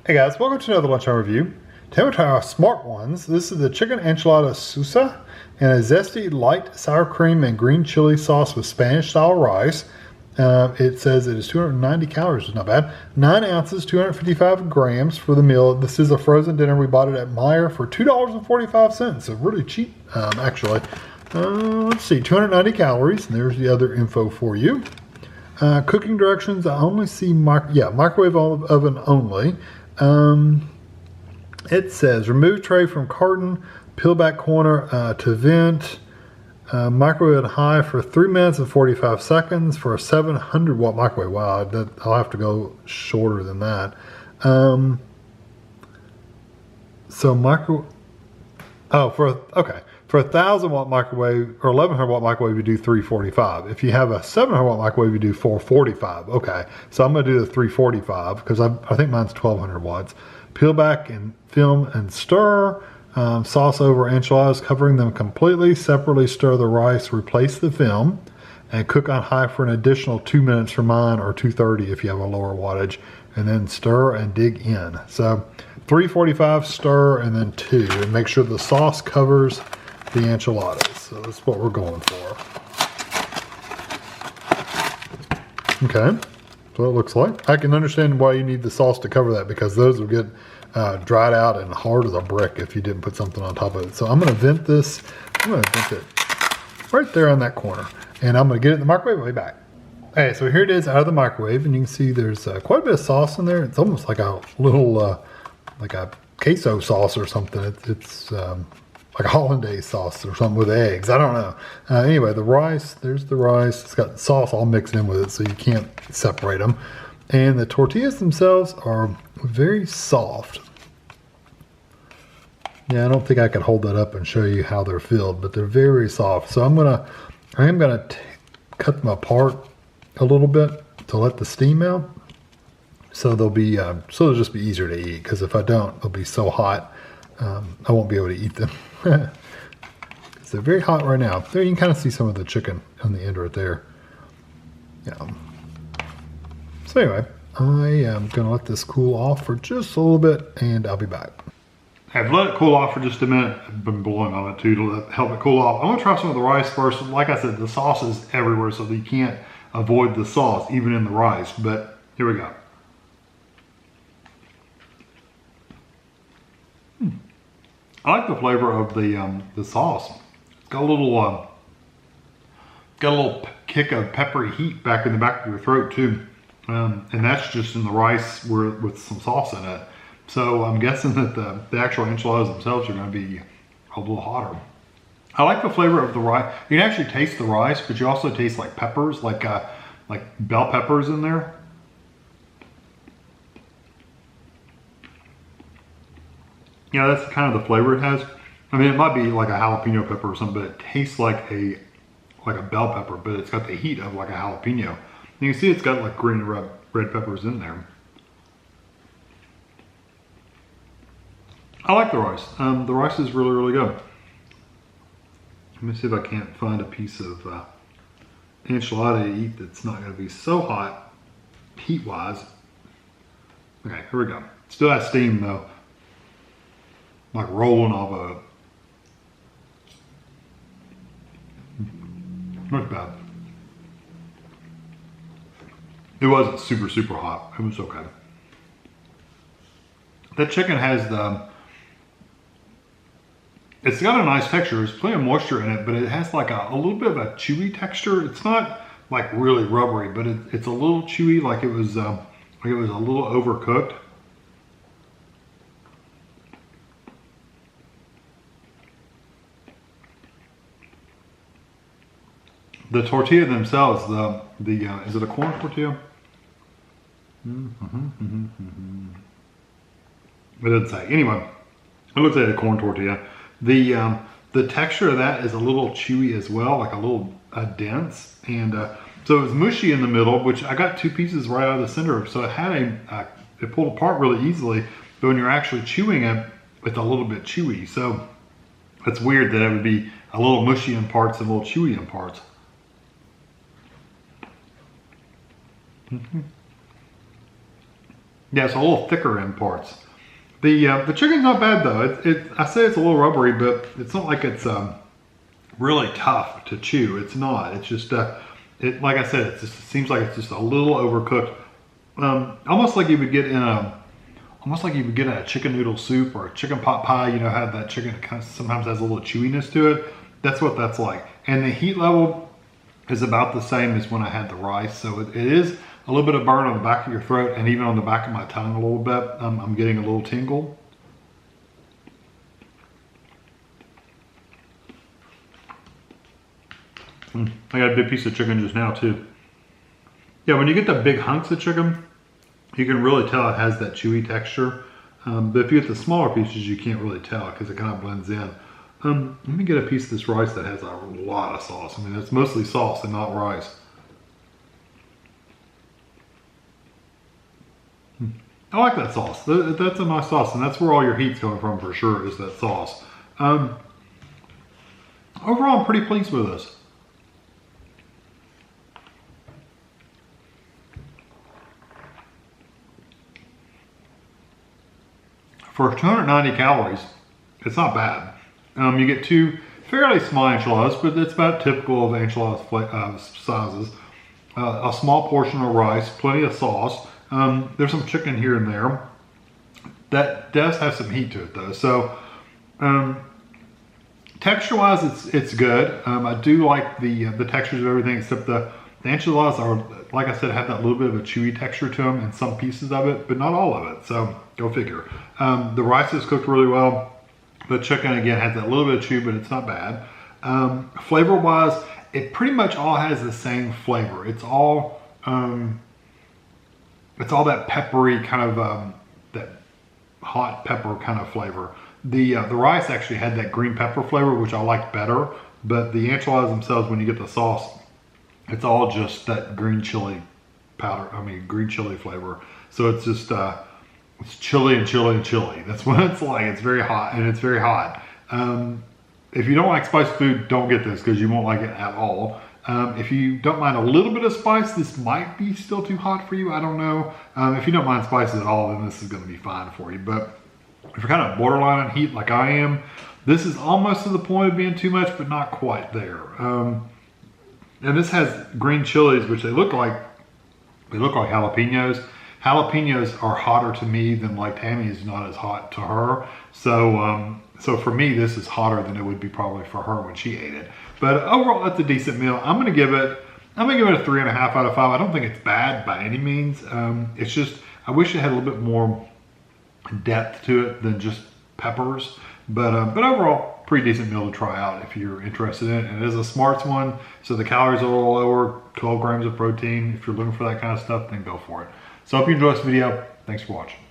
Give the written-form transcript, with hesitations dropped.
Hey guys, welcome to another Lunchtime review. Today we're trying our smart ones. This is the Chicken Enchiladas Suiza and a zesty light sour cream and green chili sauce with Spanish style rice. It says it is 290 calories, which is not bad. 9 ounces, 255 grams for the meal. This is a frozen dinner. We bought it at Meijer for $2.45, so really cheap actually. Let's see, 290 calories, and there's the other info for you. Cooking directions, I only see microwave oven only. It says remove tray from carton, peel back corner to vent, microwave high for 3 minutes and 45 seconds for a 700 watt microwave. Wow, I'll have to go shorter than that. For a 1,000 watt microwave or 1,100 watt microwave, you do 345. If you have a 700 watt microwave, you do 445. Okay, so I'm going to do the 345 because I think mine's 1,200 watts. Peel back and film and stir. Sauce over enchiladas, covering them completely. Separately stir the rice, replace the film, and cook on high for an additional 2 minutes for mine, or 230 if you have a lower wattage, and then stir and dig in. So 345, stir, and then 2, and make sure the sauce covers the enchiladas. So that's what we're going for. Okay, so it looks like. I can understand why you need the sauce to cover that, because those will get dried out and hard as a brick if you didn't put something on top of it. So I'm going to vent this. I'm going to vent it right there on that corner, and I'm going to get it in the microwave and be back. Okay, so here it is out of the microwave, and you can see there's quite a bit of sauce in there. It's almost like a little like a queso sauce or something. It's like a hollandaise sauce or something with eggs. I don't know. Anyway, the rice, there's the rice. It's got sauce all mixed in with it, so you can't separate them. And the tortillas themselves are very soft. Yeah, I don't think I could hold that up and show you how they're filled, but they're very soft. So I am gonna cut them apart a little bit to let the steam out. So they'll just be easier to eat, because if I don't, they'll be so hot, I won't be able to eat them. Because they're very hot right now. There you can kind of see some of the chicken on the end right there. Yeah. So anyway, I am going to let this cool off for just a little bit, and I'll be back. I've let it cool off for just a minute. I've been blowing on it too to help it cool off. I'm going to try some of the rice first. Like I said, the sauce is everywhere, so you can't avoid the sauce, even in the rice. But here we go. I like the flavor of the sauce. It's got a little kick of peppery heat back in the back of your throat too, and that's just in the rice with some sauce in it. So I'm guessing that the actual enchiladas themselves are going to be a little hotter. I like the flavor of the rice. You can actually taste the rice, but you also taste like peppers, like bell peppers in there. Yeah, that's kind of the flavor it has. I mean, it might be like a jalapeno pepper or something, but it tastes like a bell pepper, but it's got the heat of like a jalapeno. You can see it's got like green and red peppers in there. I like the rice. The rice is really, really good. Let me see if I can't find a piece of enchilada to eat that's not going to be so hot, heat-wise. Okay, here we go. Still has steam though. Like rolling off a... Not bad. It wasn't super, super hot. It was okay. That chicken has it's got a nice texture. There's plenty of moisture in it, but it has like a little bit of a chewy texture. It's not like really rubbery, but it's a little chewy, like it was a little overcooked. The tortilla themselves, is it a corn tortilla? It doesn't say. Anyway, it looks like a corn tortilla. The texture of that is a little chewy as well, like a little dense, and so it was mushy in the middle, which I got 2 pieces right out of the center, so it had it pulled apart really easily. But when you're actually chewing it, it's a little bit chewy. So it's weird that it would be a little mushy in parts and a little chewy in parts. Yeah, it's a little thicker in parts. The chicken's not bad though. I say it's a little rubbery, but it's not like it's really tough to chew. It's not. It's just like I said, it seems like it's just a little overcooked. Almost like you would get in a chicken noodle soup or a chicken pot pie. You know how that chicken kind of sometimes has a little chewiness to it. That's what that's like. And the heat level is about the same as when I had the rice. So it is a little bit of burn on the back of your throat and even on the back of my tongue a little bit. I'm getting a little tingle. I got a big piece of chicken just now too. Yeah, when you get the big hunks of chicken, you can really tell it has that chewy texture. But if you get the smaller pieces, you can't really tell because it kind of blends in. Let me get a piece of this rice that has a lot of sauce. I mean, it's mostly sauce and not rice. I like that sauce. That's a nice sauce, and that's where all your heat's coming from for sure, is that sauce. Overall, I'm pretty pleased with this. For 290 calories, it's not bad. You get two fairly small enchiladas, but it's about typical of enchilada sizes. A small portion of rice, plenty of sauce. There's some chicken here and there. That does have some heat to it though. So texture-wise, it's good. I do like the textures of everything, except the enchiladas are, like I said, have that little bit of a chewy texture to them in some pieces of it, but not all of it. So go figure. The rice is cooked really well. The chicken, again, has that little bit of chew, but it's not bad. Flavor-wise, it pretty much all has the same flavor. It's all that peppery kind of, that hot pepper kind of flavor. The rice actually had that green pepper flavor, which I like better. But the enchiladas themselves, when you get the sauce, it's all just that green chili powder. I mean, green chili flavor. So it's just it's chili and chili and chili. That's what it's like. It's very hot, and it's very hot. If you don't like spicy food, don't get this because you won't like it at all. If you don't mind a little bit of spice, this might be still too hot for you. I don't know. If you don't mind spices at all, then this is going to be fine for you. But if you're kind of borderline on heat like I am, this is almost to the point of being too much, but not quite there. And this has green chilies, which they look like jalapenos. Jalapenos are hotter to me than, like, Tammy is not as hot to her. So so for me, this is hotter than it would be probably for her when she ate it. But overall, that's a decent meal. I'm gonna give it a 3.5 out of 5. I don't think it's bad by any means. It's just, I wish it had a little bit more depth to it than just peppers. But overall, pretty decent meal to try out if you're interested in it. And it is a Smarts one, so the calories are a little lower, 12 grams of protein. If you're looking for that kind of stuff, then go for it. So I hope you enjoyed this video. Thanks for watching.